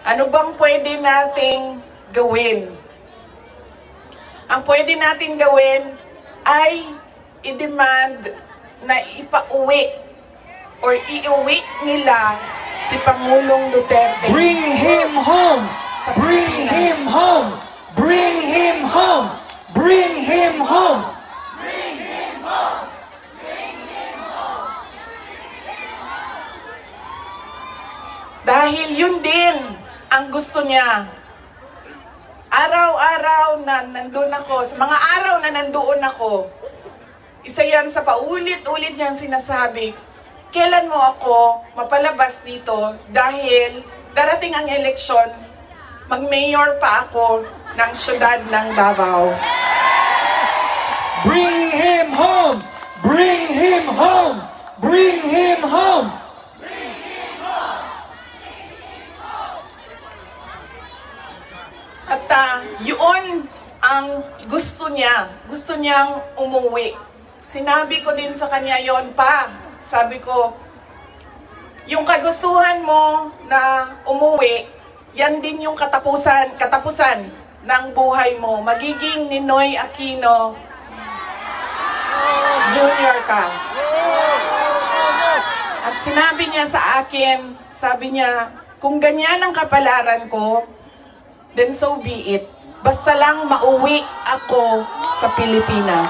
Ano bang pwede nating gawin? Ang pwede natin gawin ay i-demand na ipauwi or iuwi nila si Pangulong Duterte. Bring him home! Bring him home! Bring him home! Bring him home! Bring him home! Bring him home! Dahil yun din ang gusto niya. Araw-araw na nandun ako, sa mga araw na nandoon ako, isa yan sa paulit-ulit niyang sinasabi, kailan mo ako mapalabas dito dahil darating ang eleksyon, mag-mayor pa ako ng syudad ng Davao. Bring him home! Bring him home! Bring him home! At yun ang gusto niya. Gusto niyang umuwi. Sinabi ko din sa kanya yon pa. Sabi ko, yung kagustuhan mo na umuwi, yan din yung katapusan ng buhay mo. Magiging Ninoy Aquino Jr. ka. At sinabi niya sa akin, sabi niya, kung ganyan ang kapalaran ko, then so be it. Basta lang mauwi ako sa Pilipinas.